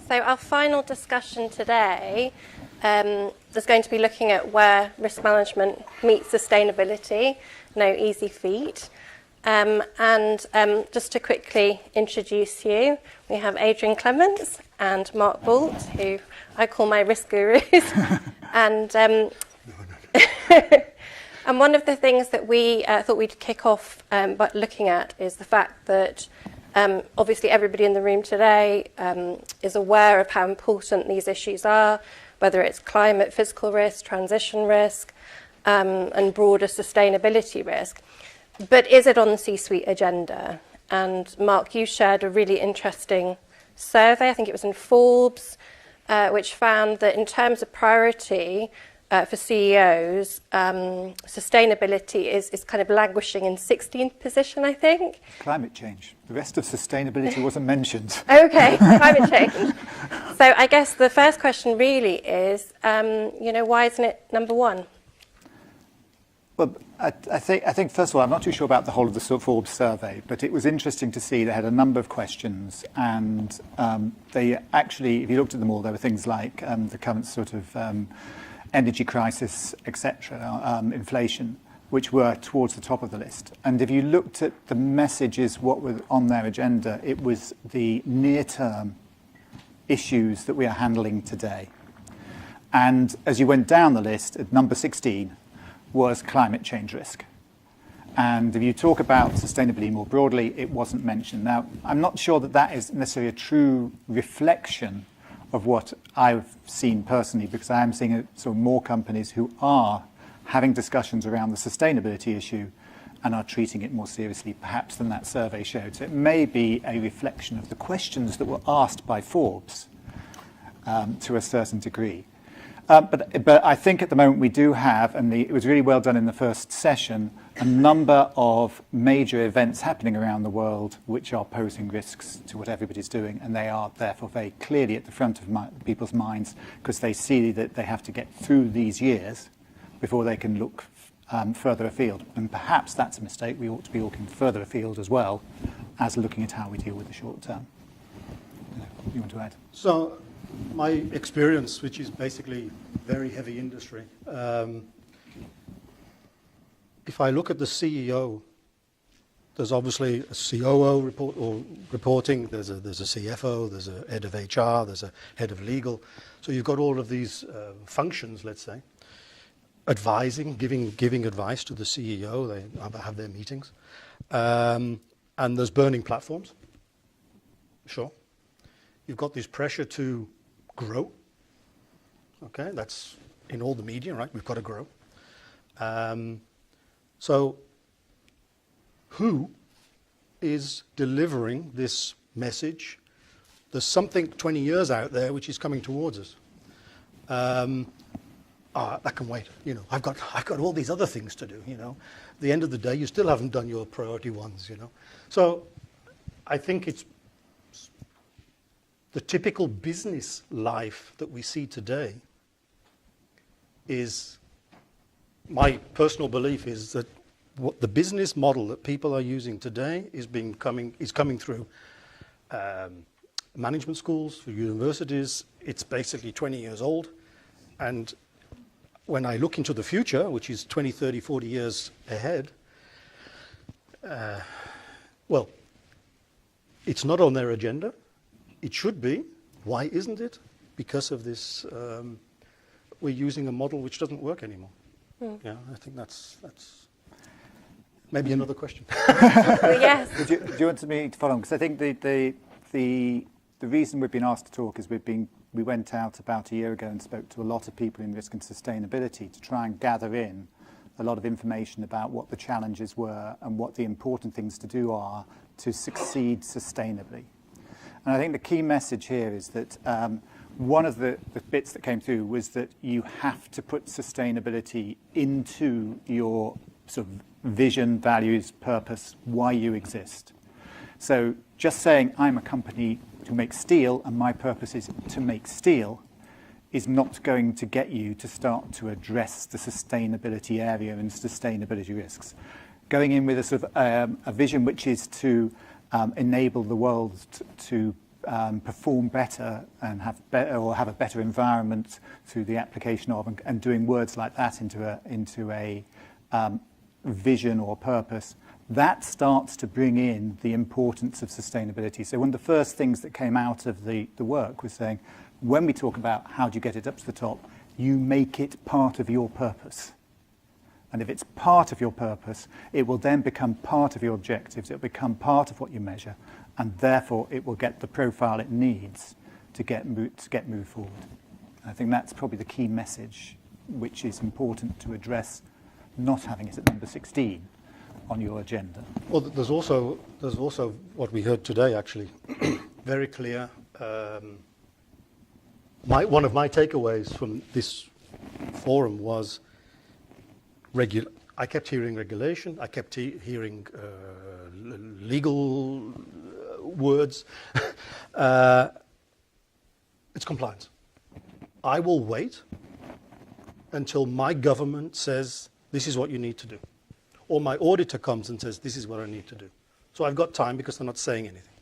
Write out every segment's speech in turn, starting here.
So our final discussion today is going to be looking at where risk management meets sustainability. No easy feat. Just to quickly introduce you, we have Adrian Clements and Mark Boult, who I call my risk gurus. And one of the things that we thought we'd kick off by looking at is the fact that obviously everybody in the room today is aware of how important these issues are, whether it's climate, physical risk, transition risk, and broader sustainability risk. But is it on the C-suite agenda? And Mark, you shared a really interesting survey, I think it was in Forbes, which found that in terms of priority for CEOs, sustainability is kind of languishing in 16th position, I think. Climate change. The rest of sustainability wasn't mentioned. Okay, climate change. So I guess the first question really is, why isn't it number one? Well, I think first of all, I'm not too sure about the whole of the Forbes survey, but it was interesting to see they had a number of questions, and they actually, if you looked at them all, there were things like the current sort of energy crisis, etc., inflation, which were towards the top of the list. And if you looked at the messages, what were on their agenda, it was the near-term issues that we are handling today. And as you went down the list, at number 16, was climate change risk. And if you talk about sustainability more broadly, it wasn't mentioned. Now, I'm not sure that that is necessarily a true reflection of what I've seen personally, because I am seeing sort of more companies who are having discussions around the sustainability issue and are treating it more seriously, perhaps, than that survey showed. So it may be a reflection of the questions that were asked by Forbes to a certain degree. But I think at the moment we do have, and it was really well done in the first session, a number of major events happening around the world which are posing risks to what everybody's doing, and they are therefore very clearly at the front of people's minds, because they see that they have to get through these years before they can look further afield. And perhaps that's a mistake. We ought to be looking further afield as well as looking at how we deal with the short term. You want to add? So, my experience, which is basically very heavy industry, if I look at the CEO, there's obviously a COO reporting, there's a CFO, there's a head of HR, there's a head of legal. So you've got all of these functions, let's say, advising, giving advice to the CEO. They have their meetings. And there's burning platforms, sure. You've got this pressure to grow. Okay, that's in all the media, right? We've got to grow. So who is delivering this message? There's something 20 years out there which is coming towards us. That can wait. I've got all these other things to do. At the end of the day, you still haven't done your priority ones. So I think it's the typical business life that we see today is, my personal belief is that what the business model that people are using today is coming through management schools, through universities. It's basically 20 years old. And when I look into the future, which is 20, 30, 40 years ahead, well, it's not on their agenda. It should be. Why isn't it? Because of this, we're using a model which doesn't work anymore. Mm. Yeah, I think that's maybe another question. Yes. Do you want me to follow on? Because I think the reason we've been asked to talk is we went out about a year ago and spoke to a lot of people in risk and sustainability to try and gather in a lot of information about what the challenges were and what the important things to do are to succeed sustainably. And I think the key message here is that one of the bits that came through was that you have to put sustainability into your sort of vision, values, purpose, why you exist. So just saying I'm a company to make steel and my purpose is to make steel is not going to get you to start to address the sustainability area and sustainability risks. Going in with a sort of a vision which is to enable the world to perform better and have better or have a better environment through the application of and doing words like that into a vision or purpose, that starts to bring in the importance of sustainability. So one of the first things that came out of the work was saying, when we talk about how do you get it up to the top, you make it part of your purpose. And if it's part of your purpose, it will then become part of your objectives, it will become part of what you measure, and therefore it will get the profile it needs to get moved forward. And I think that's probably the key message, which is important to address, not having it at number 16 on your agenda. Well, there's also what we heard today, actually, very clear. One of my takeaways from this forum was I kept hearing regulation, I kept hearing legal words. It's compliance. I will wait until my government says, this is what you need to do. Or my auditor comes and says, this is what I need to do. So I've got time because they're not saying anything.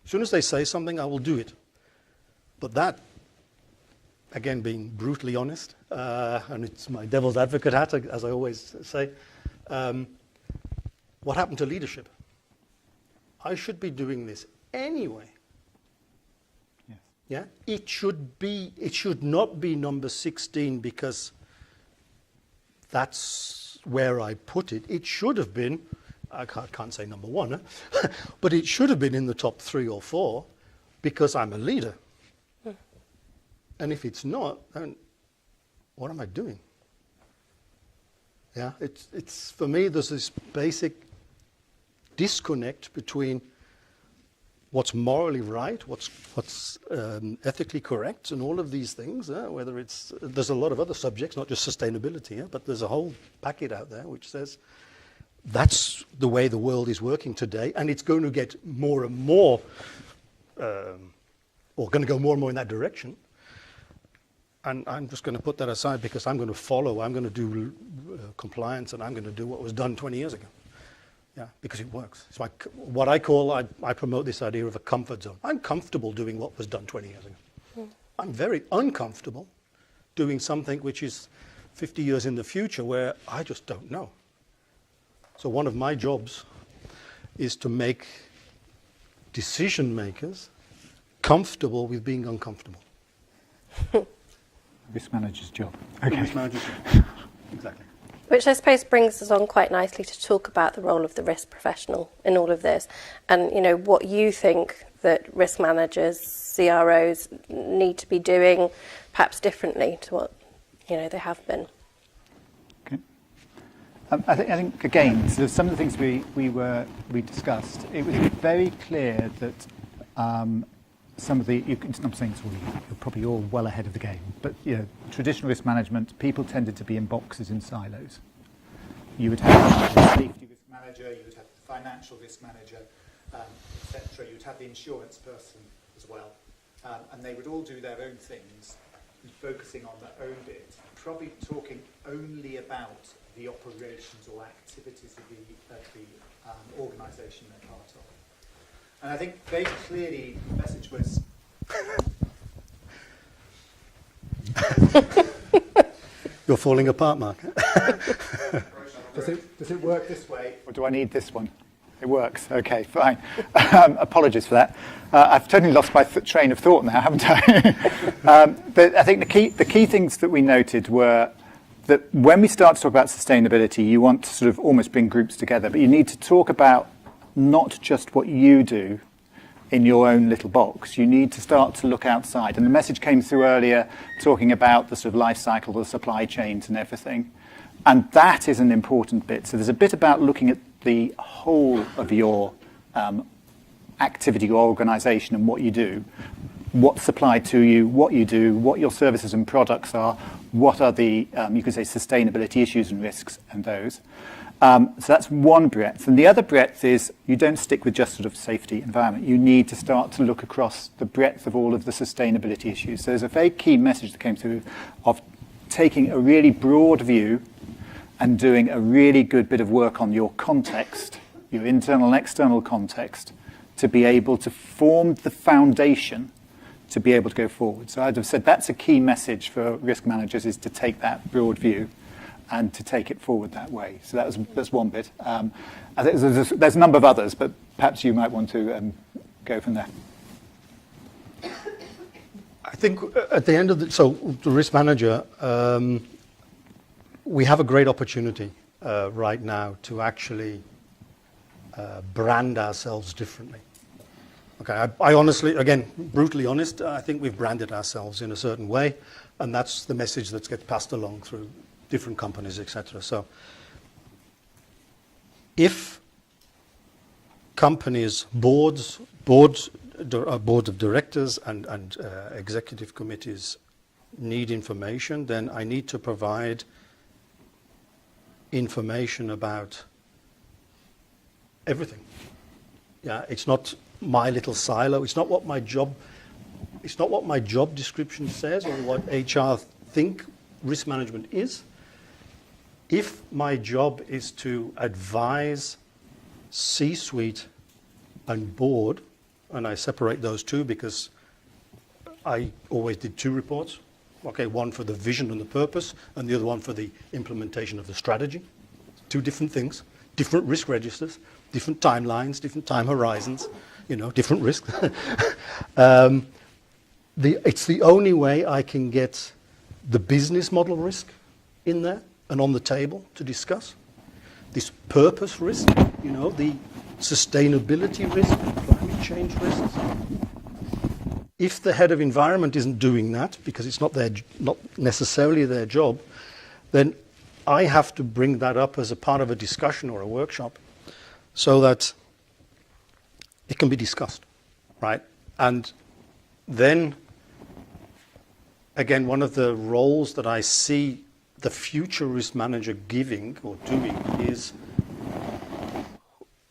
As soon as they say something, I will do it. But that, again, being brutally honest, and it's my devil's advocate hat, as I always say, what happened to leadership? I should be doing this anyway. Yes. Yeah? It should not be number 16 because that's where I put it. It should have been, I can't say number 1, but it should have been in the top 3 or 4 because I'm a leader. And if it's not, then what am I doing? Yeah, it's for me, there's this basic disconnect between what's morally right, what's ethically correct, and all of these things. Whether there's a lot of other subjects, not just sustainability, but there's a whole packet out there which says that's the way the world is working today, and it's going to get more and more, or going to go more and more in that direction. And I'm just going to put that aside because I'm going to do compliance, and I'm going to do what was done 20 years ago. Yeah, because it works. It's like what I promote this idea of a comfort zone. I'm comfortable doing what was done 20 years ago. I'm very uncomfortable doing something which is 50 years in the future where I just don't know. So one of my jobs is to make decision makers comfortable with being uncomfortable. Risk manager's job. Okay. Risk manager's job. Exactly. Which I suppose brings us on quite nicely to talk about the role of the risk professional in all of this, and what you think that risk managers, CROs need to be doing, perhaps differently to what they have been. Okay. I think again, so some of the things we discussed, it was very clear that some of the, I'm saying you're probably all well ahead of the game, but traditional risk management, people tended to be in boxes in silos. You would have the safety risk manager, you would have the financial risk manager, etc. You would have the insurance person as well, and they would all do their own things, focusing on their own bit, probably talking only about the operations or activities of the organisation they're part of. And I think very clearly the message was... You're falling apart, Mark. Does it work this way, or do I need this one? It works. Okay, fine. Apologies for that. I've totally lost my train of thought now, haven't I? But I think the key things that we noted were that when we start to talk about sustainability, you want to sort of almost bring groups together, but you need to talk about not just what you do in your own little box. You need to start to look outside. And the message came through earlier talking about the sort of life cycle, the supply chains and everything. And that is an important bit. So there's a bit about looking at the whole of your activity, your organisation and what you do, what's supplied to you, what you do, what your services and products are, what are the, you could say, sustainability issues and risks and those. So that's one breadth. And the other breadth is you don't stick with just sort of safety environment. You need to start to look across the breadth of all of the sustainability issues. So there's a very key message that came through of taking a really broad view and doing a really good bit of work on your context, your internal and external context, to be able to form the foundation to be able to go forward. So I'd have said that's a key message for risk managers, is to take that broad view and to take it forward that way. So that's one bit. I think there's a number of others, but perhaps you might want to go from there. I think at the end of the risk manager, we have a great opportunity right now to actually brand ourselves differently. Okay, I honestly, again, brutally honest, I think we've branded ourselves in a certain way, and that's the message that gets passed along through different companies, etc. So if companies, boards of directors and executive committees need information, then I need to provide information about everything. Yeah, it's not my little silo. It's not what my job description says or what HR think risk management is. If my job is to advise C-suite and board, and I separate those two because I always did two reports. Okay, one for the vision and the purpose, and the other one for the implementation of the strategy. Two different things, different risk registers, different timelines, different time horizons, different risks. It's the only way I can get the business model risk in there and on the table to discuss. This purpose risk, the sustainability risk, climate change risks. If the head of environment isn't doing that, because it's not necessarily their job, then I have to bring that up as a part of a discussion or a workshop so that it can be discussed, right? And then, again, one of the roles that I see the future risk manager giving or doing is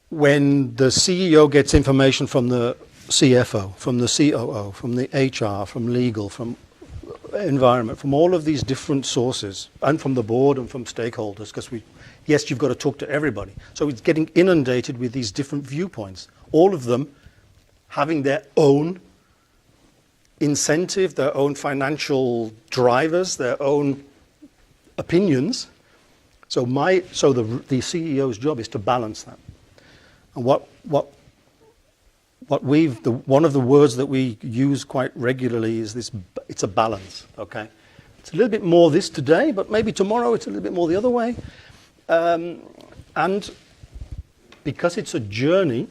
when the CEO gets information from the CFO, from the COO, from the HR, from legal, from environment, from all of these different sources, and from the board and from stakeholders, because yes, you've got to talk to everybody. So it's getting inundated with these different viewpoints, all of them having their own incentive, their own financial drivers, their own opinions. So the CEO's job is to balance that. And one of the words that we use quite regularly is this: it's a balance. Okay, it's a little bit more this today, but maybe tomorrow it's a little bit more the other way. And because it's a journey,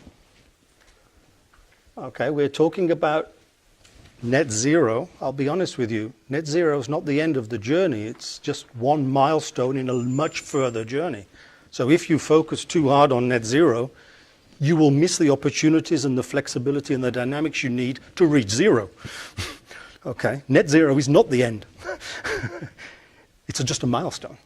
okay, we're talking about net zero. I'll be honest with you, net zero is not the end of the journey. It's just one milestone in a much further journey. So if you focus too hard on net zero, you will miss the opportunities and the flexibility and the dynamics you need to reach zero. Okay, net zero is not the end. It's just a milestone.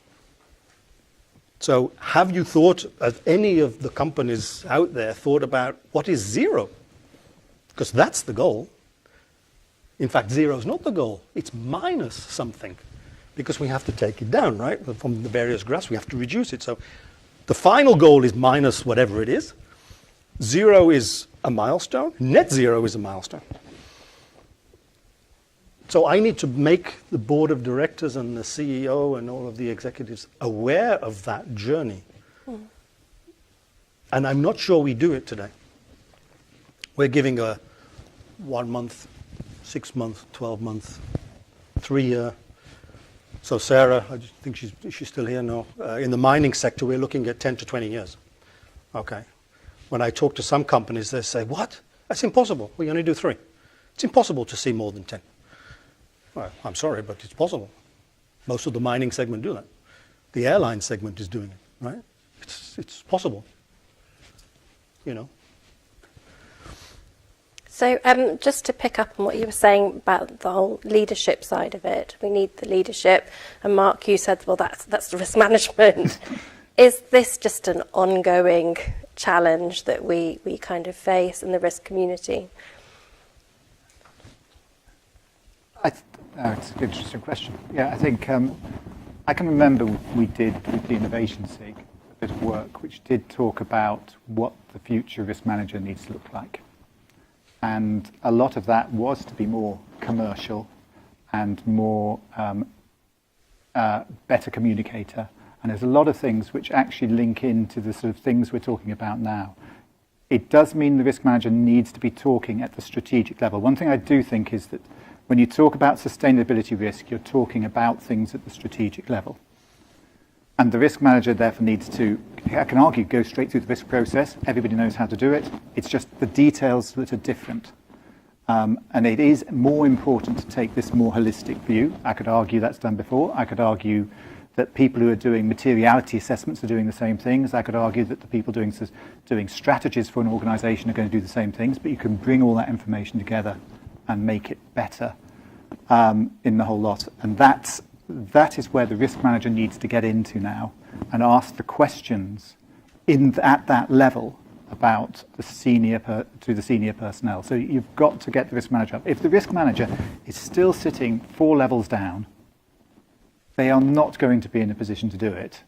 So have you thought, have any of the companies out there thought about what is zero? Because that's the goal. In fact, zero is not the goal. It's minus something, because we have to take it down, right? From the various graphs, we have to reduce it. So the final goal is minus whatever it is. Zero is a milestone. Net zero is a milestone. So I need to make the board of directors and the CEO and all of the executives aware of that journey. And I'm not sure we do it today. We're giving a 1 month, 6 month, 12 month, 3 year. So Sarah, I think she's still here now. In the mining sector, we're looking at 10 to 20 years. Okay. When I talk to some companies, they say, what? That's impossible. We only do 3. It's impossible to see more than 10. Well, I'm sorry, but it's possible. Most of the mining segment do that. The airline segment is doing it, right? It's possible, So just to pick up on what you were saying about the whole leadership side of it, we need the leadership. And Mark, you said, well, that's the risk management. Is this just an ongoing challenge that we kind of face in the risk community? It's an interesting question. Yeah, I think I can remember we did with the Innovation SIG a bit of work which did talk about what the future risk manager needs to look like. And a lot of that was to be more commercial and more better communicator. And there's a lot of things which actually link into the sort of things we're talking about now. It does mean the risk manager needs to be talking at the strategic level. One thing I do think is that when you talk about sustainability risk, you're talking about things at the strategic level. And the risk manager therefore needs to, I can argue, go straight through the risk process. Everybody knows how to do it. It's just the details that are different. And it is more important to take this more holistic view. I could argue that's done before. I could argue that people who are doing materiality assessments are doing the same things. I could argue that the people doing strategies for an organisation are going to do the same things, but you can bring all that information together and make it better in the whole lot. And that is where the risk manager needs to get into now and ask the questions at that level about the senior personnel. So you've got to get the risk manager up. If the risk manager is still sitting 4 levels down, they are not going to be in a position to do it.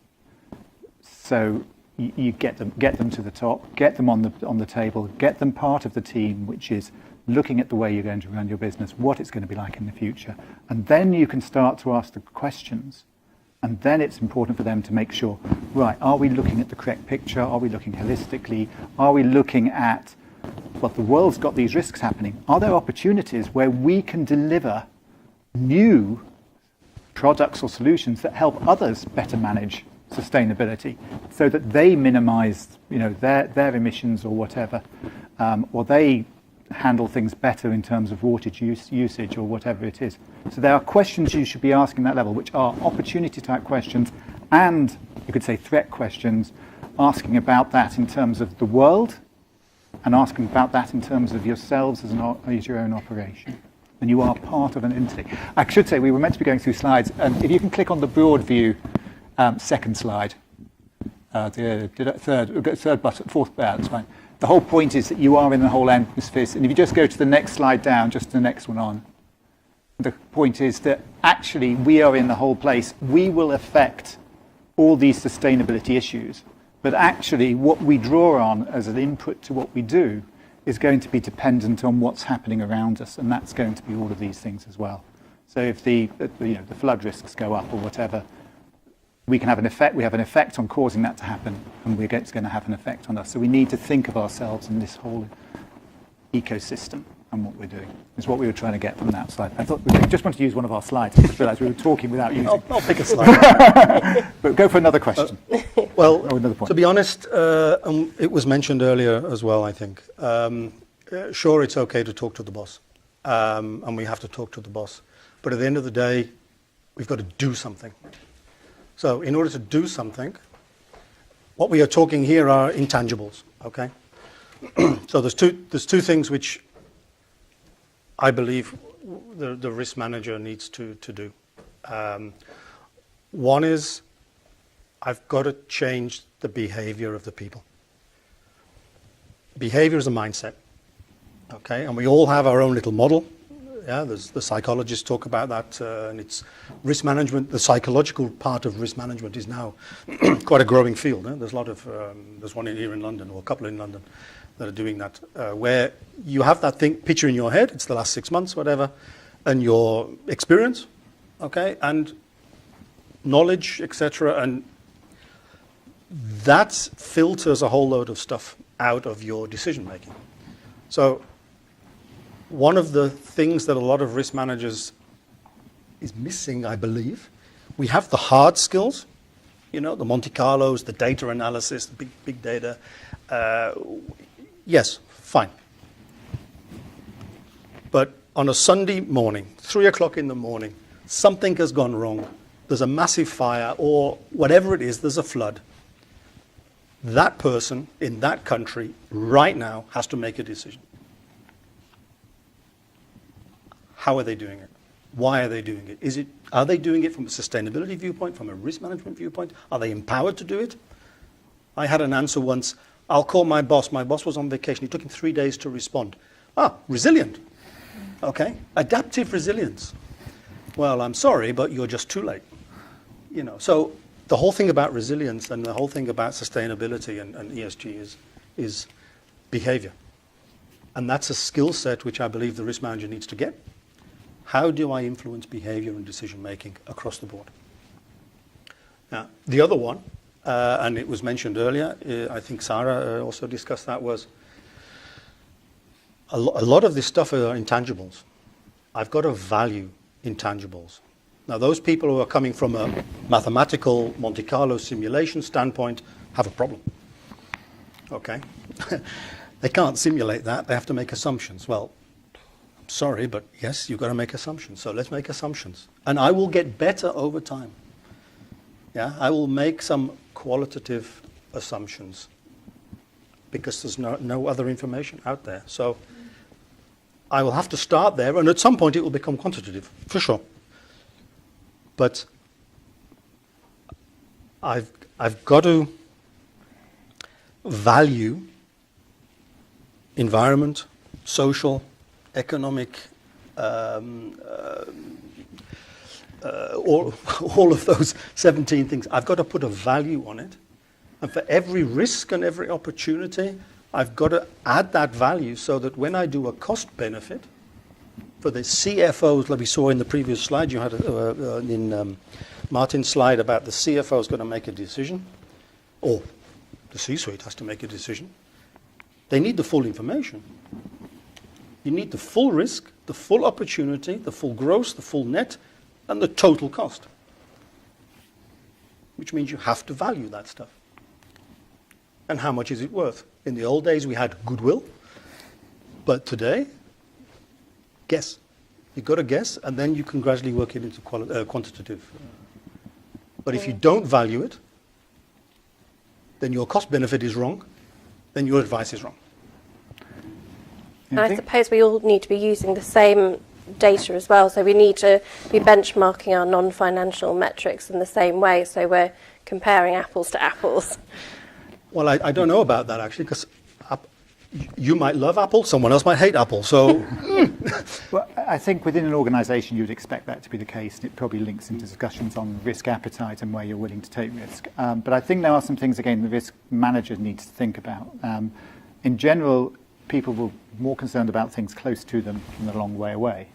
So you get them to the top, get them on the table, get them part of the team, which is looking at the way you're going to run your business, what it's going to be like in the future. And then you can start to ask the questions. And then it's important for them to make sure, right, are we looking at the correct picture? Are we looking holistically? Are we looking at, well, the world's got these risks happening. Are there opportunities where we can deliver new products or solutions that help others better manage sustainability so that they minimize, their emissions or whatever, or they handle things better in terms of water usage or whatever it is. So there are questions you should be asking at that level, which are opportunity type questions and, you could say, threat questions, asking about that in terms of the world and asking about that in terms of yourselves as your own operation. And you are part of an entity. I should say we were meant to be going through slides, and if you can click on the broad view, second slide, third button, fourth, that's fine. The whole point is that you are in the whole atmosphere, and if you just go to the next slide down, just the next one on, the point is that actually we are in the whole place. We will affect all these sustainability issues, but actually what we draw on as an input to what we do is going to be dependent on what's happening around us, and that's going to be all of these things as well. So if the flood risks go up or whatever, we can have an effect. We have an effect on causing that to happen, and it's going to have an effect on us. So we need to think of ourselves in this whole ecosystem and what we're doing. Is what we were trying to get from that slide. I thought we just wanted to use one of our slides. I just realised we were talking without using. I'll pick a slide. But go for another question. Well, to be honest, it was mentioned earlier as well, I think. Sure, it's okay to talk to the boss, and we have to talk to the boss. But at the end of the day, we've got to do something. So in order to do something, what we are talking here are intangibles, okay? So there's two things which I believe the risk manager needs to do. One is I've got to change the behavior of the people. Behavior is a mindset, okay? And we all have our own little model. Yeah, the psychologists talk about that, and it's risk management. The psychological part of risk management is now quite a growing field. There's a lot of, there's one here in London, or a couple in London, that are doing that, where you have that picture in your head. It's the last 6 months, whatever, and your experience, okay, and knowledge, etc., and that filters a whole load of stuff out of your decision making. So one of the things that a lot of risk managers is missing, I believe, we have the hard skills, the Monte Carlos, the data analysis, the big data. Yes, fine. But on a Sunday morning, 3 o'clock in the morning, something has gone wrong. There's a massive fire, or whatever it is, there's a flood. That person in that country right now has to make a decision. How are they doing it? Why are they doing it? Are they doing it from a sustainability viewpoint, from a risk management viewpoint? Are they empowered to do it? I had an answer once. I'll call my boss. My boss was on vacation. It took him 3 days to respond. Resilient. Okay. Adaptive resilience. Well, I'm sorry, but you're just too late. So the whole thing about resilience and the whole thing about sustainability and ESG is behavior. And that's a skill set which I believe the risk manager needs to get. How do I influence behavior and decision making across the board? Now, the other one, and it was mentioned earlier, I think Sarah also discussed that, was a lot of this stuff are intangibles. I've got to value intangibles. Now, those people who are coming from a mathematical Monte Carlo simulation standpoint have a problem. Okay? They can't simulate that. They have to make assumptions. Well, I'm sorry, but yes, you've got to make assumptions. So let's make assumptions. And I will get better over time. Yeah, I will make some qualitative assumptions because there's no other information out there. So I will have to start there, and at some point it will become quantitative, for sure. But I've got to value environment, social, economic, all of those 17 things. I've got to put a value on it. And for every risk and every opportunity, I've got to add that value so that when I do a cost benefit, for the CFOs, like we saw in the previous slide, you had in Martin's slide about the CFO is going to make a decision, or the C-suite has to make a decision. They need the full information. You need the full risk, the full opportunity, the full gross, the full net, and the total cost. Which means you have to value that stuff. And how much is it worth? In the old days, we had goodwill. But today, guess. You've got to guess, and then you can gradually work it into quantitative. But if you don't value it, then your cost benefit is wrong, then your advice is wrong. And I suppose we all need to be using the same data as well. So we need to be benchmarking our non-financial metrics in the same way. So we're comparing apples to apples. Well, I don't know about that, actually, because you might love Apple, someone else might hate Apple. So, well, I think within an organisation you'd expect that to be the case, and it probably links into discussions on risk appetite and where you're willing to take risk. But I think there are some things, again, the risk manager needs to think about. In general, people were more concerned about things close to them than a long way away.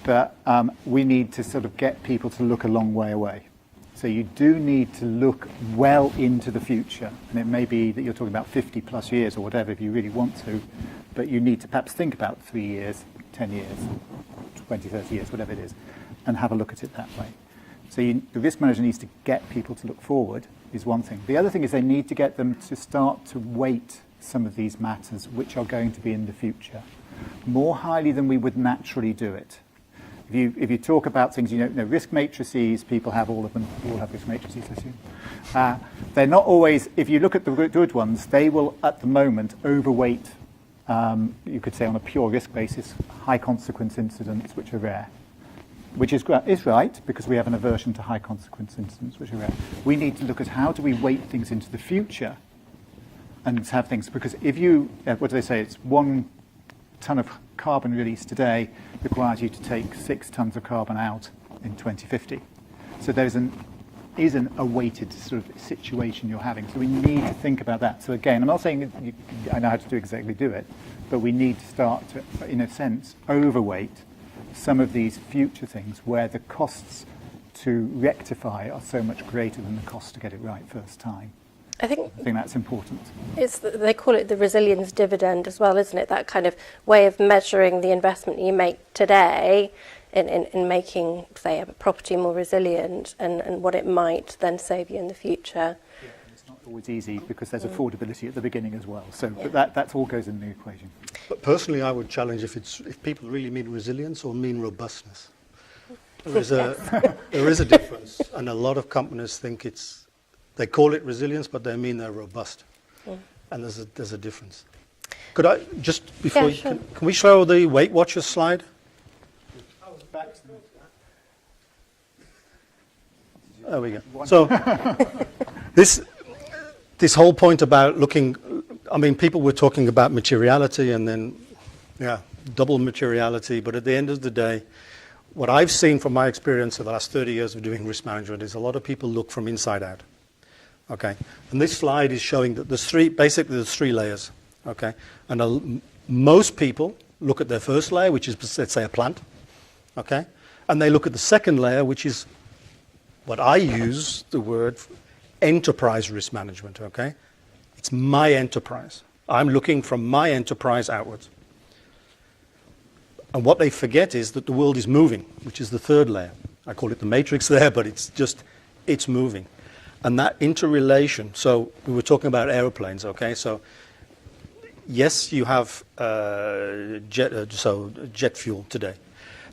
But we need to sort of get people to look a long way away. So you do need to look well into the future. And it may be that you're talking about 50 plus years or whatever if you really want to, but you need to perhaps think about 3 years, 10 years, 20, 30 years, whatever it is, and have a look at it that way. So the risk manager needs to get people to look forward is one thing. The other thing is they need to get them to start to weight some of these matters which are going to be in the future more highly than we would naturally do it. If you talk about things, risk matrices, people have all of them. We all have risk matrices, I assume. They're not always, if you look at the good ones, they will, at the moment, overweight, you could say on a pure risk basis, high consequence incidents, which are rare. Which is right, because we have an aversion to high consequence incidents, which are rare. We need to look at how do we weight things into the future and have things, because if you, what do they say, it's 1 ton of carbon released today requires you to take 6 tons of carbon out in 2050. So there isn't a weighted sort of situation you're having. So we need to think about that. So again, I'm not saying I know how to do it, but we need to start to, in a sense, overweight some of these future things where the costs to rectify are so much greater than the cost to get it right first time. I think that's important. They call it the resilience dividend as well, isn't it? That kind of way of measuring the investment you make today in making, say, a property more resilient and what it might then save you in the future. Yeah, and it's not always easy because there's affordability at the beginning as well. So but that all goes in the equation. But personally, I would challenge if people really mean resilience or mean robustness. There is a difference, and a lot of companies think they call it resilience, but they mean they're robust. Yeah. And there's a difference. Could I, just before, can we show the Weight Watchers slide? There we go. So this whole point about looking, I mean, people were talking about materiality and then, double materiality, but at the end of the day, what I've seen from my experience of the last 30 years of doing risk management is a lot of people look from inside out. Okay, and this slide is showing that there's three layers. Okay, and Most people look at their first layer, which is, let's say, a plant, okay? And they look at the second layer, which is what I use the word enterprise risk management, okay? It's my enterprise. I'm looking from my enterprise outwards. And what they forget is that the world is moving, which is the third layer. I call it the matrix there, but it's moving. And that interrelation, so we were talking about aeroplanes, okay? So yes, you have jet fuel today.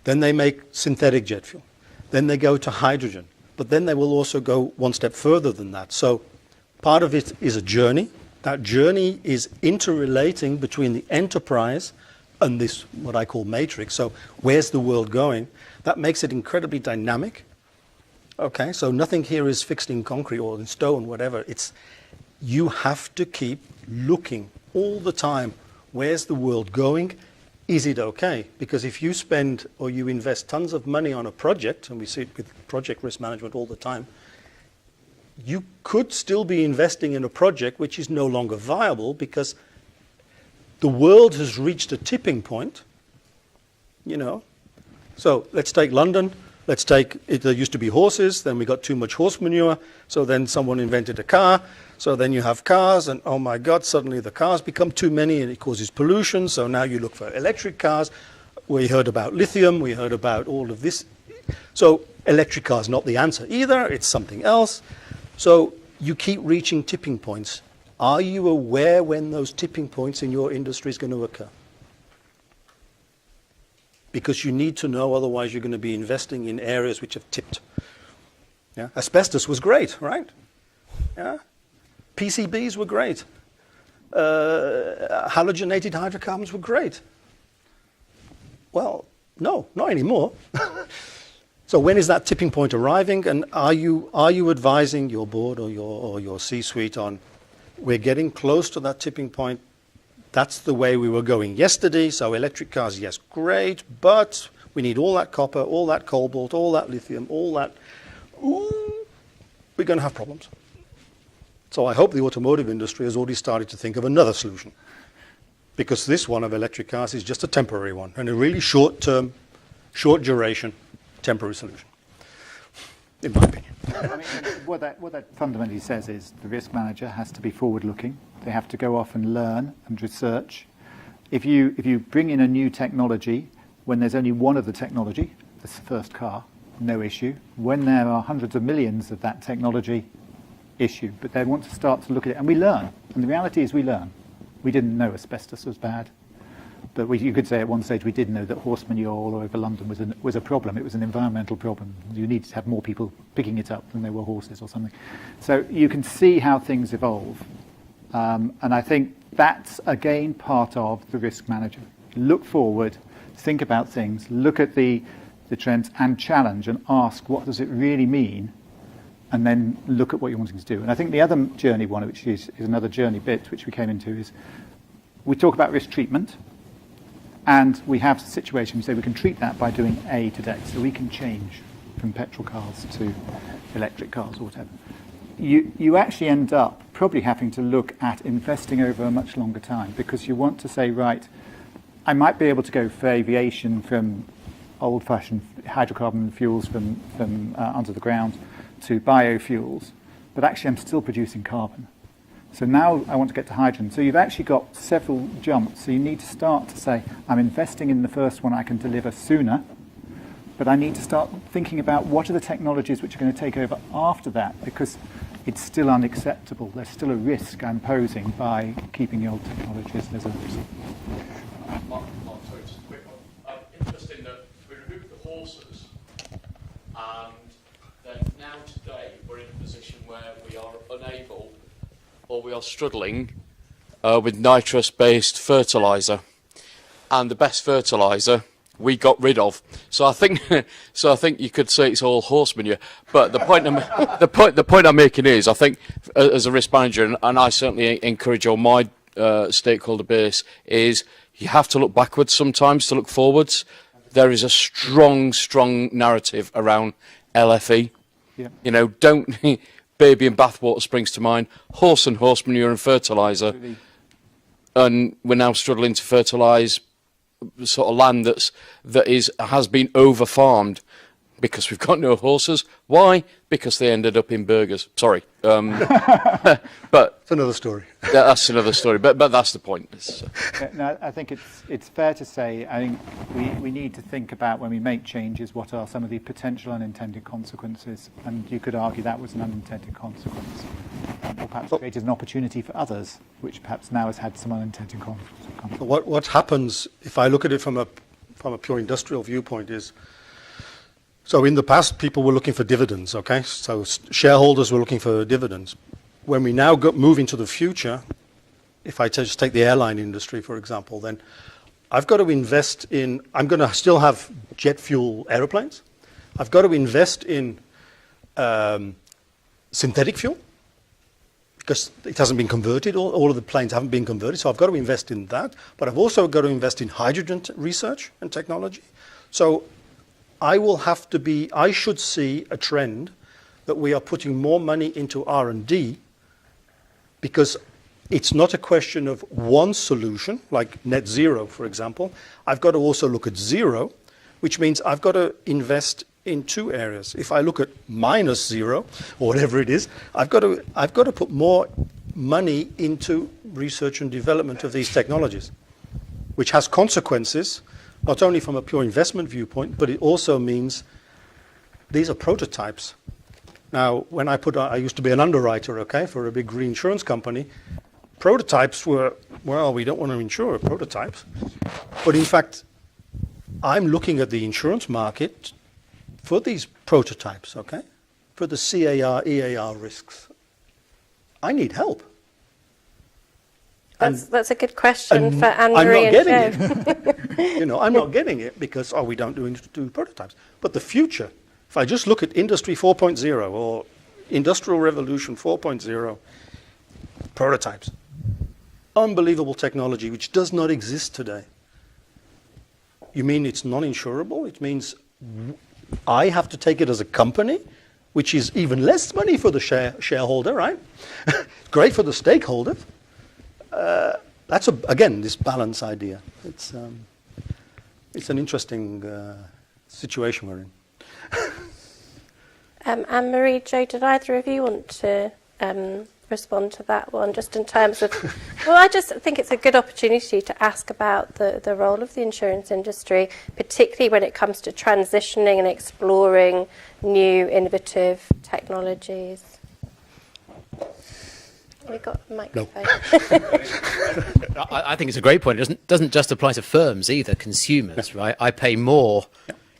Then they make synthetic jet fuel. Then they go to hydrogen. But then they will also go one step further than that. So part of it is a journey. That journey is interrelating between the enterprise and this, what I call matrix. So where's the world going? That makes it incredibly dynamic. Okay, so nothing here is fixed in concrete or in stone, whatever. You have to keep looking all the time. Where's the world going? Is it okay? Because if you spend or you invest tons of money on a project, and we see it with project risk management all the time, you could still be investing in a project which is no longer viable because the world has reached a tipping point, you know. So let's take London. Let's take it. There used to be horses, then we got too much horse manure, so then someone invented a car, so then you have cars, and oh my God, suddenly the cars become too many and it causes pollution, so now you look for electric cars. We heard about lithium, we heard about all of this. So electric cars not the answer either, it's something else. So you keep reaching tipping points. Are you aware when those tipping points in your industry is going to occur? Because you need to know, otherwise you're going to be investing in areas which have tipped. Yeah? Asbestos was great, right? Yeah? PCBs were great. Halogenated hydrocarbons were great. Well, no, not anymore. So when is that tipping point arriving? And are you advising your board or your C-suite on, we're getting close to that tipping point? That's the way we were going yesterday. So electric cars, yes, great, but we need all that copper, all that cobalt, all that lithium, all that. Ooh, we're going to have problems. So I hope the automotive industry has already started to think of another solution, because this one of electric cars is just a temporary one and a really short-term, short-duration, temporary solution, in my opinion. I mean, what that fundamentally says is the risk manager has to be forward-looking. They have to go off and learn and research. If you bring in a new technology when there's only one of the technology, that's the first car, no issue. When there are hundreds of millions of that technology, issue. But they want to start to look at it, and we learn. And the reality is we learn. We didn't know asbestos was bad, but you could say at one stage we did know that horse manure all over London was a problem. It was an environmental problem. You needed to have more people picking it up than there were horses or something. So you can see how things evolve. And I think that's, again, part of the risk manager. Look forward, think about things, look at the trends and challenge and ask, what does it really mean? And then look at what you're wanting to do. And I think the other journey one, which is another journey bit, which we came into, is we talk about risk treatment. And we have a situation, we say we can treat that by doing A today. So we can change from petrol cars to electric cars or whatever. You actually end up probably having to look at investing over a much longer time, because you want to say, right, I might be able to go for aviation from old-fashioned hydrocarbon fuels from under the ground to biofuels, but actually I'm still producing carbon. So now I want to get to hydrogen. So you've actually got several jumps. So you need to start to say, I'm investing in the first one I can deliver sooner, but I need to start thinking about what are the technologies which are going to take over after that, because it's still unacceptable. There's still a risk I'm posing by keeping the old technologies. There's a risk. Mark, sorry, just a quick one. Interesting that we removed the horses, and then now today we're in a position where we are unable, or we are struggling with nitrous-based fertiliser, and the best fertiliser we got rid of. So I think you could say it's all horse manure. But the point I'm making is, I think as a risk manager, and I certainly encourage on my stakeholder base, is you have to look backwards sometimes to look forwards. There is a strong narrative around LFE. Yeah. You know, don't baby and bathwater springs to mind. Horse and horse manure and fertiliser. and we're now struggling to fertilise sort of land has been over farmed because we've got no horses. Why? Because they ended up in burgers. Sorry, but it's another story. That's another story. But that's the point. No, I think it's fair to say. I think we need to think about when we make changes what are some of the potential unintended consequences, and you could argue that was an unintended consequence, or perhaps created an opportunity for others, which perhaps now has had some unintended consequences. What happens if I look at it from a pure industrial viewpoint is. So in the past, people were looking for dividends, okay? So shareholders were looking for dividends. When we now move into the future, if I just take the airline industry, for example, then I've got to invest in, I'm going to still have jet fuel aeroplanes. I've got to invest in synthetic fuel because it hasn't been converted. All of the planes haven't been converted, so I've got to invest in that. But I've also got to invest in hydrogen research and technology. So I should see a trend that we are putting more money into R&D because it's not a question of one solution, like net zero, for example. I've got to also look at zero, which means I've got to invest in two areas. If I look at minus zero, or whatever it is, I've got to put more money into research and development of these technologies, which has consequences not only from a pure investment viewpoint, but it also means these are prototypes. Now, when I used to be an underwriter, okay, for a big reinsurance company, prototypes were, well, we don't want to insure prototypes. But in fact, I'm looking at the insurance market for these prototypes, okay, for the CAR, EAR risks. I need help. That's a good question for Andrew I'm not and getting it. I'm not getting it because, we don't do prototypes. But the future, if I just look at Industry 4.0 or Industrial Revolution 4.0, prototypes, unbelievable technology which does not exist today. You mean it's non-insurable? It means I have to take it as a company, which is even less money for the shareholder, right? Great for the stakeholder. That's again this balance idea. It's an interesting situation we're in. Anne-Marie, Joe, did either of you want to respond to that one, just in terms of? Well, I just think it's a good opportunity to ask about the role of the insurance industry, particularly when it comes to transitioning and exploring new innovative technologies. We got a microphone. No. I think it's a great point. It doesn't just apply to firms either, consumers, right? I pay more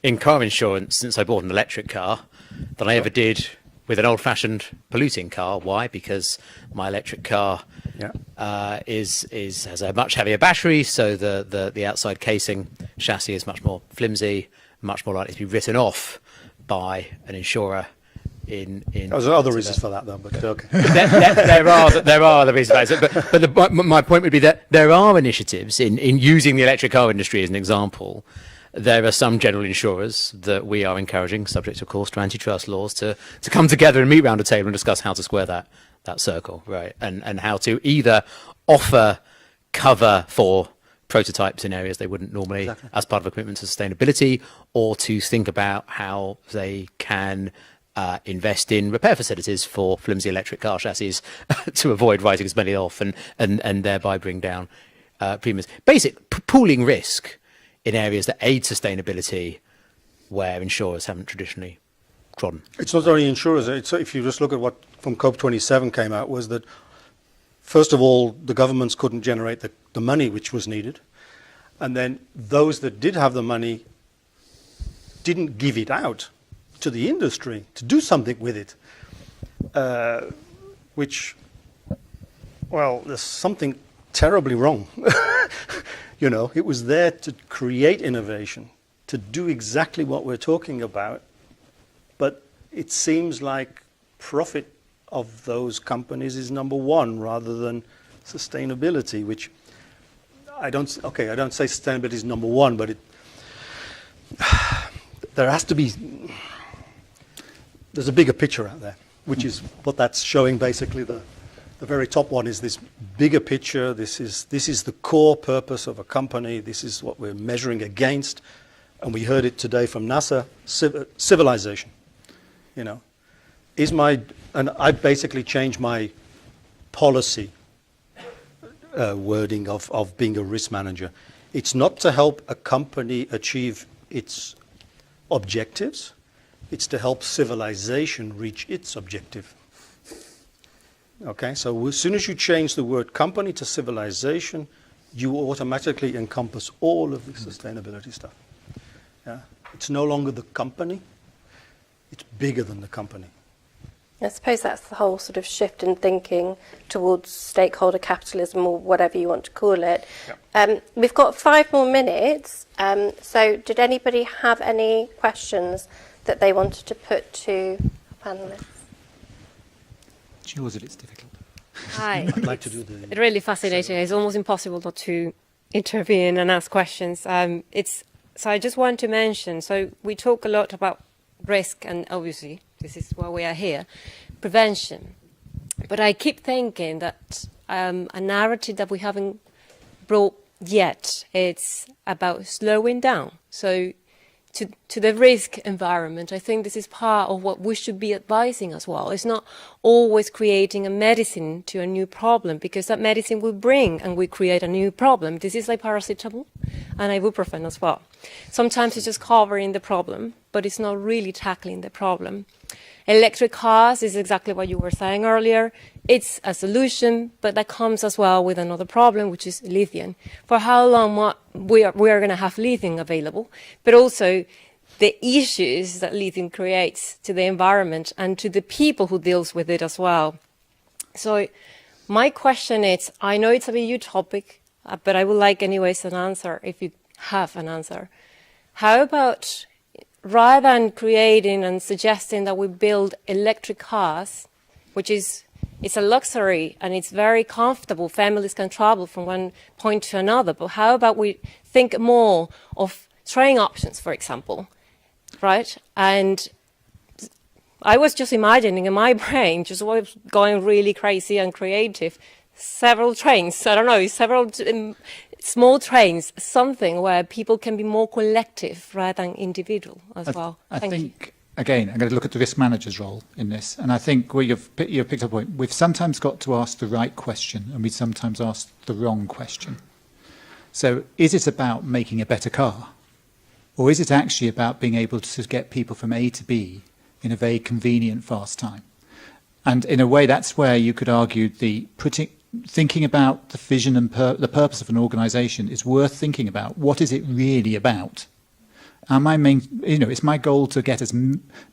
in car insurance since I bought an electric car than I ever did with an old-fashioned polluting car. Why? Because my electric car has a much heavier battery, so the outside casing chassis is much more flimsy, much more likely to be written off by an insurer. There's other reasons for that, though. But okay. there are other reasons for that. But my point would be that there are initiatives in using the electric car industry as an example. There are some general insurers that we are encouraging, subject of course to antitrust laws, to come together and meet round a table and discuss how to square that circle, right? And how to either offer cover for prototypes in areas they wouldn't normally as part of a commitment to sustainability, or to think about how they can invest in repair facilities for flimsy electric car chassis to avoid writing as many off and thereby bring down premiums. Basic pooling risk in areas that aid sustainability where insurers haven't traditionally trodden. It's not only insurers. If you just look at what from COP27 came out, was that first of all, the governments couldn't generate the money which was needed. And then those that did have the money didn't give it out to the industry to do something with it, which, well, there's something terribly wrong. It was there to create innovation, to do exactly what we're talking about, but it seems like profit of those companies is number one rather than sustainability, which I don't say sustainability is number one, but there has to be. There's a bigger picture out there, which is what that's showing. Basically, the The very top one is this bigger picture. This is the core purpose of a company. This is what we're measuring against. And we heard it today from NASA, civilization. You know, and I basically changed my policy wording of being a risk manager. It's not to help a company achieve its objectives. It's to help civilization reach its objective. Okay, so as soon as you change the word company to civilization, you automatically encompass all of the sustainability stuff. Yeah? It's no longer the company, it's bigger than the company. I suppose that's the whole sort of shift in thinking towards stakeholder capitalism, or whatever you want to call it. Yep. We've got 5 more minutes, so did anybody have any questions that they wanted to put to our panellists? Yours, it's difficult. Hi. I'd like to do It's really fascinating. It's almost impossible not to intervene and ask questions. So I just want to mention, so we talk a lot about risk, and obviously this is why we are here, prevention. But I keep thinking that a narrative that we haven't brought yet, it's about slowing down. So to the risk environment, I think this is part of what we should be advising as well. It's not always creating a medicine to a new problem, because that medicine will bring and will create a new problem. This is like paracetamol and ibuprofen as well. Sometimes it's just covering the problem, but it's not really tackling the problem. Electric cars is exactly what you were saying earlier. It's a solution, but that comes as well with another problem, which is lithium. For how long we are going to have lithium available, but also the issues that lithium creates to the environment and to the people who deals with it as well. So my question is, I know it's a bit utopic, but I would like anyways an answer, if you have an answer. How about, rather than creating and suggesting that we build electric cars, which is, it's a luxury and it's very comfortable, families can travel from one point to another, but how about we think more of train options, for example, right? And I was just imagining in my brain, just was going really crazy and creative, several trains, I don't know, several small trains, something where people can be more collective rather than individual as well. I think, again, I'm going to look at the risk manager's role in this. And I think where you've picked up a point, we've sometimes got to ask the right question and we sometimes ask the wrong question. So is it about making a better car? Or is it actually about being able to get people from A to B in a very convenient, fast time? And in a way, that's where you could argue thinking about the vision and the purpose of an organisation is worth thinking about. What is it really about? Is my goal to get as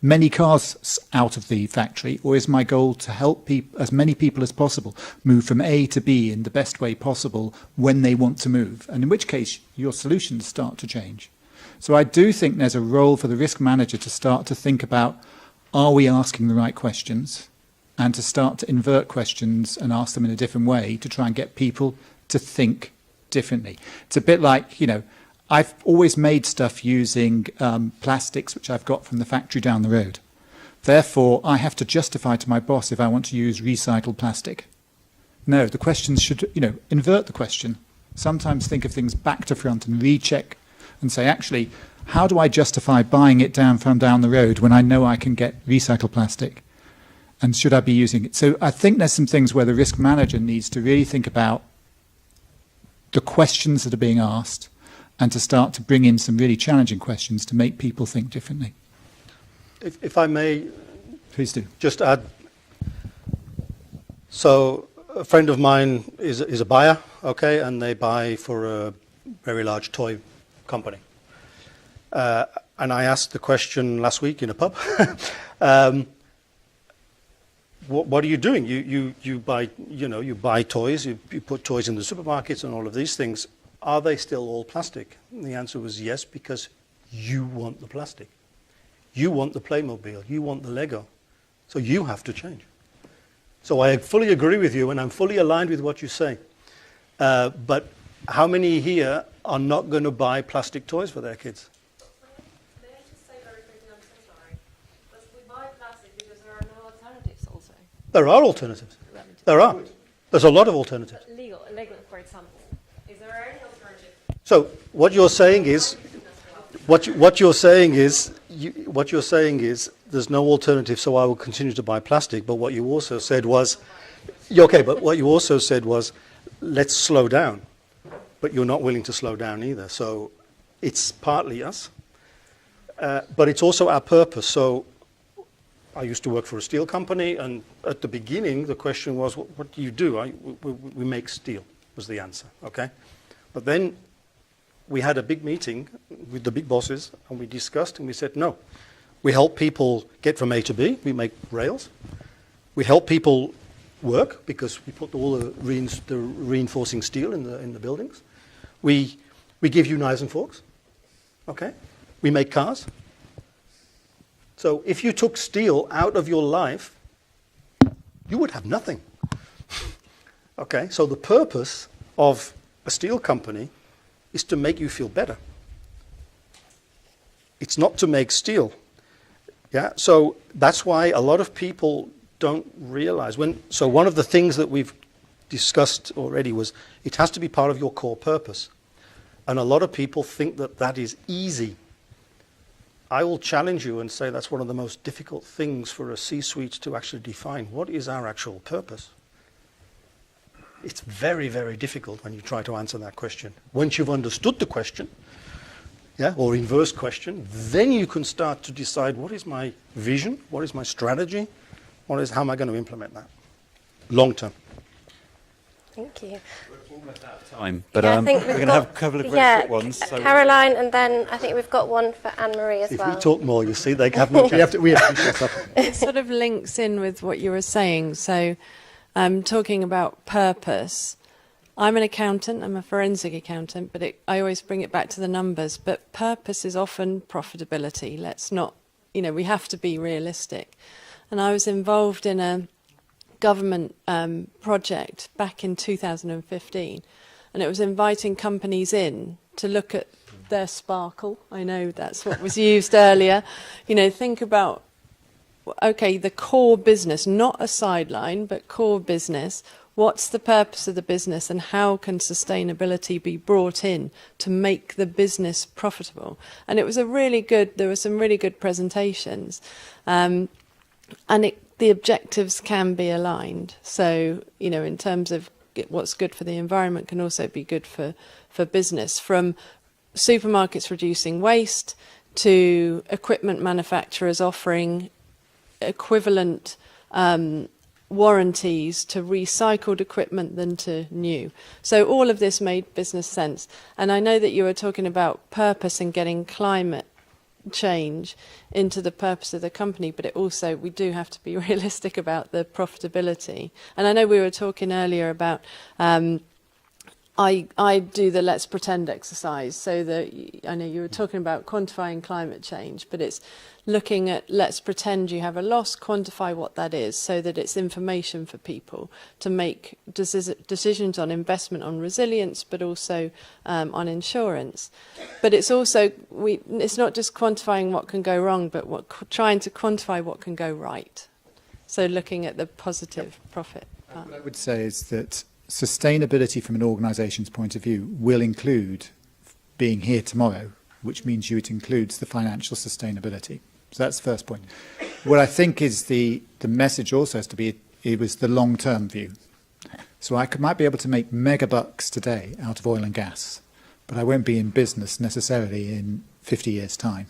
many cars out of the factory, or is my goal to help as many people as possible move from A to B in the best way possible when they want to move? And in which case, your solutions start to change. So I do think there's a role for the risk manager to start to think about, are we asking the right questions? And to start to invert questions and ask them in a different way to try and get people to think differently. It's a bit like, I've always made stuff using plastics which I've got from the factory down the road. Therefore, I have to justify to my boss if I want to use recycled plastic. No, the questions should, invert the question. Sometimes think of things back to front and recheck and say, actually, how do I justify buying it from down the road when I know I can get recycled plastic? And should I be using it? So I think there's some things where the risk manager needs to really think about the questions that are being asked and to start to bring in some really challenging questions to make people think differently. If I may, please do. Just add. So a friend of mine is a buyer, okay, and they buy for a very large toy company. And I asked the question last week in a pub. What are you doing? You buy toys, you put toys in the supermarkets and all of these things. Are they still all plastic? And the answer was yes, because you want the plastic. You want the Playmobil, you want the Lego. So you have to change. So I fully agree with you and I'm fully aligned with what you say. But how many here are not going to buy plastic toys for their kids? May I just say very quickly, I'm so sorry, but we buy plastic because there are no alternatives also. There are alternatives. There are. There's a lot of alternatives. Legal, for example. Is there any alternative? So what you're saying is, what you're saying is, there's no alternative, so I will continue to buy plastic. But what you also said was, let's slow down. But you're not willing to slow down either. So it's partly us, but it's also our purpose. So I used to work for a steel company, and at the beginning, the question was, what do you do? We make steel, was the answer, okay? But then we had a big meeting with the big bosses, and we discussed, and we said, no, we help people get from A to B. We make rails. We help people work, because we put all the reinforcing steel in the buildings. We give you knives and forks, okay? We make cars. So if you took steel out of your life, you would have nothing. Okay, so the purpose of a steel company is to make you feel better. It's not to make steel. Yeah, so that's why a lot of people don't realize so one of the things that we've discussed already was it has to be part of your core purpose. And a lot of people think that that is easy. I will challenge you and say that's one of the most difficult things for a C-suite to actually define. What is our actual purpose? It's very, very difficult when you try to answer that question. Once you've understood the question, yeah, or inverse question, then you can start to decide what is my vision, what is my strategy, how am I going to implement that long term. Thank you. We're almost out of time, but I think we're going to have a couple of very short ones. So Caroline, and then I think we've got one for Anne-Marie as If well. we talk more, you see, they have no chance. we have to shut up. It sort of links in with what you were saying. So talking about purpose, I'm an accountant, I'm a forensic accountant, but I always bring it back to the numbers. But purpose is often profitability. Let's not, we have to be realistic. And I was involved in a government project back in 2015, and it was inviting companies in to look at their sparkle. I know that's what was used earlier. Think about, okay, the core business, not a sideline, but core business. What's the purpose of the business, and how can sustainability be brought in to make the business profitable? And it was there were some really good presentations. And the objectives can be aligned. So, in terms of what's good for the environment can also be good for business, from supermarkets reducing waste to equipment manufacturers offering equivalent warranties to recycled equipment than to new. So all of this made business sense. And I know that you were talking about purpose and getting climate change into the purpose of the company, but we do have to be realistic about the profitability. And I know we were talking earlier about I do the let's pretend exercise, so that I know you were talking about quantifying climate change, but it's looking at let's pretend you have a loss, quantify what that is, so that it's information for people to make decisions on investment, on resilience, but also on insurance. But it's also it's not just quantifying what can go wrong, but trying to quantify what can go right. So looking at the positive profit part. What I would say is that sustainability from an organisation's point of view will include being here tomorrow, which means it includes the financial sustainability. So that's the first point. What I think is the message also has to be, it was the long-term view. So I might be able to make mega bucks today out of oil and gas, but I won't be in business necessarily in 50 years' time.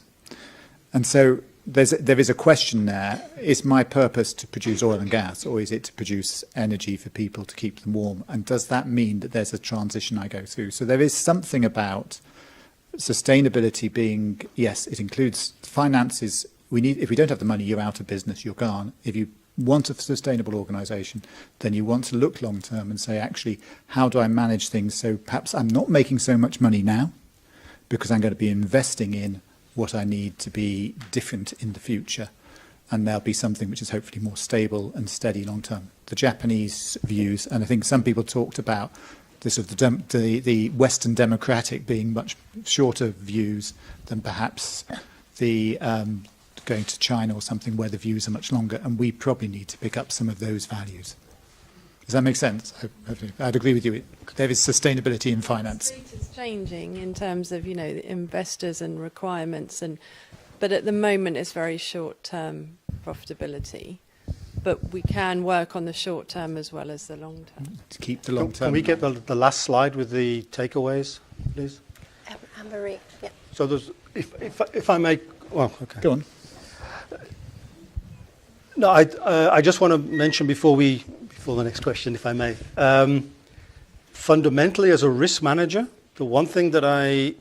And so there is a question there. Is my purpose to produce oil and gas, or is it to produce energy for people to keep them warm? And does that mean that there's a transition I go through? So there is something about sustainability being, yes, it includes finances. If we don't have the money, you're out of business, you're gone. If you want a sustainable organisation, then you want to look long term and say, actually, how do I manage things so perhaps I'm not making so much money now because I'm going to be investing in what I need to be different in the future, and there'll be something which is hopefully more stable and steady long term. The Japanese views, and I think some people talked about this of the Western democratic being much shorter views than perhaps the going to China or something where the views are much longer, and we probably need to pick up some of those values. Does that make sense? I'd agree with you. There is sustainability in finance. The street is changing in terms of, the investors and requirements, but at the moment it's very short-term profitability. But we can work on the short term as well as the long term. To keep the long term. Can we get the last slide with the takeaways, please? Anne-Marie, yeah. So there's, if I may, well, okay. Go on. No, I just want to mention before the next question, if I may. Fundamentally, as a risk manager, the one thing that I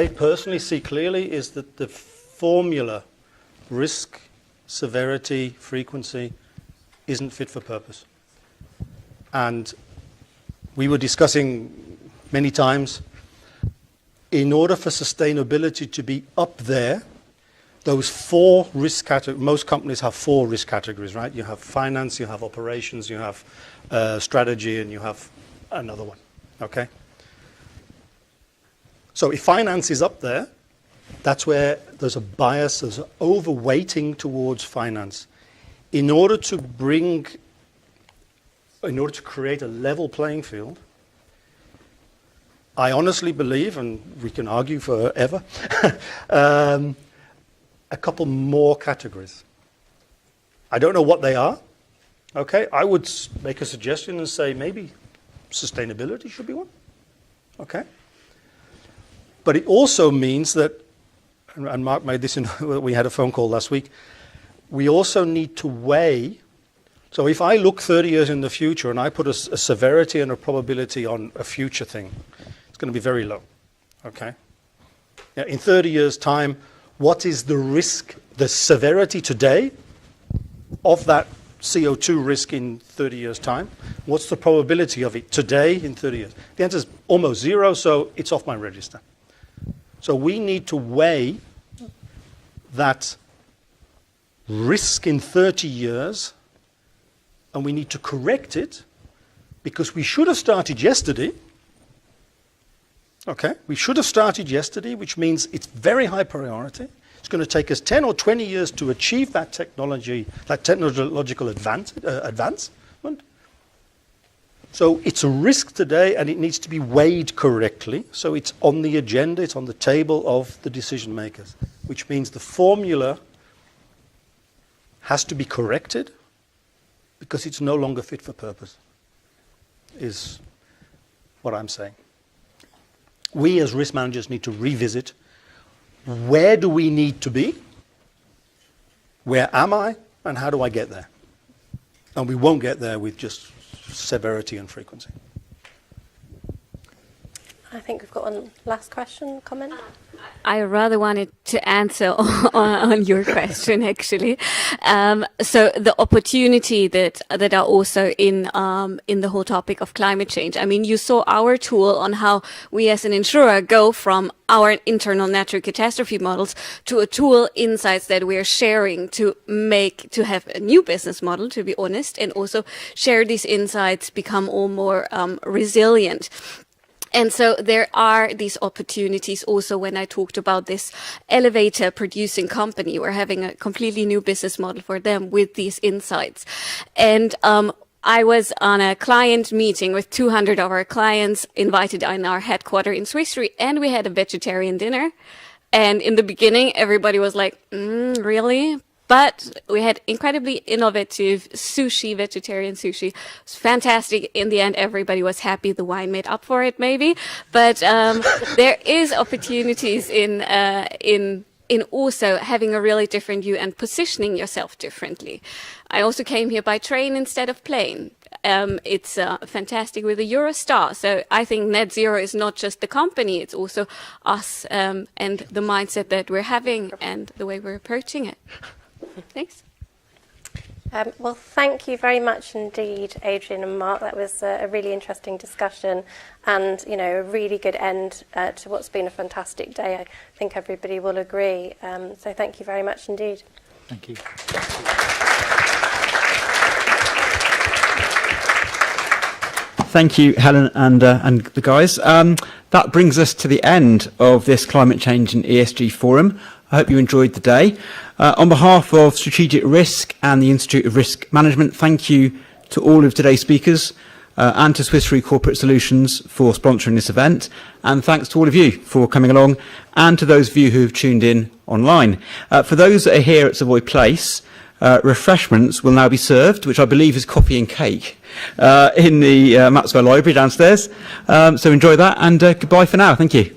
personally see clearly is that the formula risk, severity, frequency isn't fit for purpose. And we were discussing many times, in order for sustainability to be up there, those 4 risk categories, most companies have 4 risk categories, right? You have finance, you have operations, you have strategy, and you have another one, okay? So if finance is up there, that's where there's a bias, there's an overweighting towards finance. In order to create a level playing field, I honestly believe, and we can argue forever, a couple more categories. I don't know what they are, okay? I would make a suggestion and say maybe sustainability should be one, okay? But it also means that, and Mark made this we had a phone call last week, we also need to weigh, so if I look 30 years in the future and I put a severity and a probability on a future thing, it's going to be very low, okay? Now, in 30 years' time, what is the risk, the severity today of that CO2 risk in 30 years' time? What's the probability of it today in 30 years? The answer is almost 0, so it's off my register. So we need to weigh that risk in 30 years, and we need to correct it, because we should have started yesterday. Okay, we should have started yesterday, which means it's very high priority. It's going to take us 10 or 20 years to achieve that technology, that technological advancement. So it's a risk today, and it needs to be weighed correctly. So it's on the agenda, it's on the table of the decision makers, which means the formula has to be corrected because it's no longer fit for purpose, is what I'm saying. We as risk managers need to revisit, where do we need to be? Where am I? And how do I get there? And we won't get there with just severity and frequency. I think we've got one last question, comment. I rather wanted to answer on your question, actually. So the opportunity that are also in the whole topic of climate change. I mean, you saw our tool on how we as an insurer go from our internal natural catastrophe models to a tool, insights that we are sharing to have a new business model, to be honest, and also share these insights, become all more resilient. And so there are these opportunities also when I talked about this elevator producing company. We're having a completely new business model for them with these insights. And I was on a client meeting with 200 of our clients invited in our headquarters in Swiss Street, and we had a vegetarian dinner. And in the beginning, everybody was like, really? But we had incredibly innovative sushi, vegetarian sushi. It was fantastic. In the end, everybody was happy. The wine made up for it, maybe. But there is opportunities in also having a really different view and positioning yourself differently. I also came here by train instead of plane. It's fantastic with the Eurostar. So I think net zero is not just the company, it's also us and the mindset that we're having and the way we're approaching it. Thanks. Well, thank you very much indeed, Adrian and Mark. That was a really interesting discussion and, a really good end to what's been a fantastic day. I think everybody will agree. So thank you very much indeed. Thank you. Thank you, Helen and the guys. That brings us to the end of this Climate Change and ESG Forum. I hope you enjoyed the day. On behalf of Strategic Risk and the Institute of Risk Management, thank you to all of today's speakers and to Swiss Re Corporate Solutions for sponsoring this event. And thanks to all of you for coming along and to those of you who have tuned in online. For those that are here at Savoy Place, refreshments will now be served, which I believe is coffee and cake, in the Maxwell Library downstairs. So enjoy that, and goodbye for now. Thank you.